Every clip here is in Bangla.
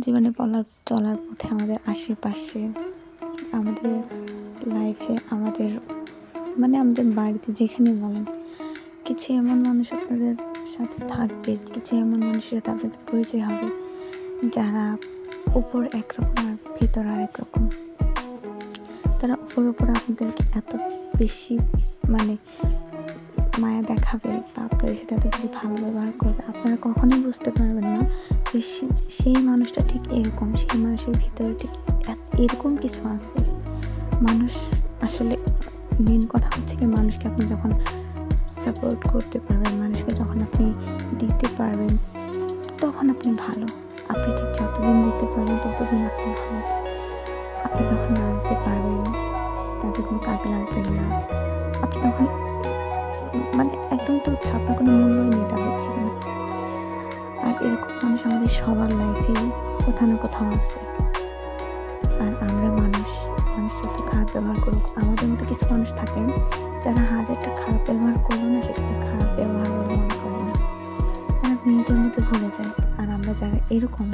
জীবনে চলার পথে আমাদের আশেপাশে, আমাদের লাইফে, আমাদের আমাদের বাড়িতে যেখানে বলেন, কিছু এমন মানুষ আপনাদের সাথে থাকবে, কিছু এমন মানুষের সাথে আপনাদের পরিচয় হবে যারা উপর একরকম আর ভিতর আর একরকম। তারা উপর আপনাদেরকে এত বেশি মায়া দেখাবে বা আপনাদের সাথে এত বেশি ভালো ব্যবহার করবে, আপনারা কখনোই বুঝতে পারবেন না যে সেই মানুষটা ঠিক এরকম, সেই মানুষের ভিতরে ঠিক এরকম কিছু আছে। মানুষ আসলে মেন কথা হচ্ছে কি, মানুষকে আপনি যখন সাপোর্ট করতে পারবেন, মানুষকে যখন আপনি দিতে পারবেন, তখন আপনি ভালো। আপনি ঠিক যতদিন দিতে পারবেন ততদিন আপনি ভালো। আপনি যখন না দিতে পারবেন, তাদের কোনো কাজে লাগবেন না, আপনি তখন একদম তো আপনার কোনো মূল্যই নেই তাদের জীবনে। আর এরকম মানুষ আমাদের সবার লাইফে কোথাও না কোথাও আছে। আর আমরা মানুষ যত খারাপ ব্যবহার করুক, আমাদের মতো কিছু মানুষ থাকেন যারা হাজারটা খারাপ ব্যবহার করবে না, সেটাকে খারাপ ব্যবহার বলে মনে করে না, তারা মিনিটের মধ্যে ভুলে যায়। আর আমরা যারা এরকম,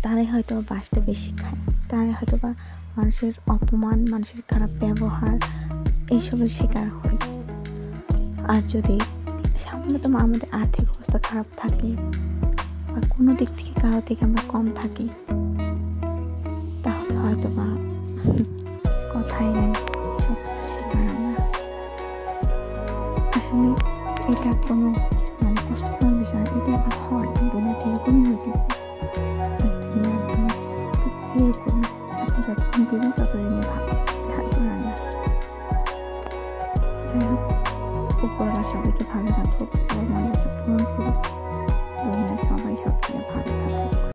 তারাই হয়তো বাসটা বেশি খায়, তারাই হয়তো বা মানুষের অপমান, মানুষের খারাপ ব্যবহার এইসবের শিকার হই। আর যদি সামান্যতম আমাদের আর্থিক অবস্থা খারাপ থাকে বা কোনো দিক থেকে কারো থেকে আমরা কম থাকি, তাহলে হয়তো বা কথাই নেই, সব কিছু শিকার আমরা। আসলে এটা কোনো কষ্টকর বিষয়, এটা আবার হয়, দুনিয়াতে এরকমই হইতেছে। দুনিয়ার মানুষ ঠিক এরকম, আপনি যতদিন দিবেন ততদিনে ভালো থাকবেন না। যাই হোক, উপরওয়ালা সবাইকে ভালো রাখুক, সবাই মনে পূরণ করুক, দুনিয়ার সবাই সব থেকে ভালো।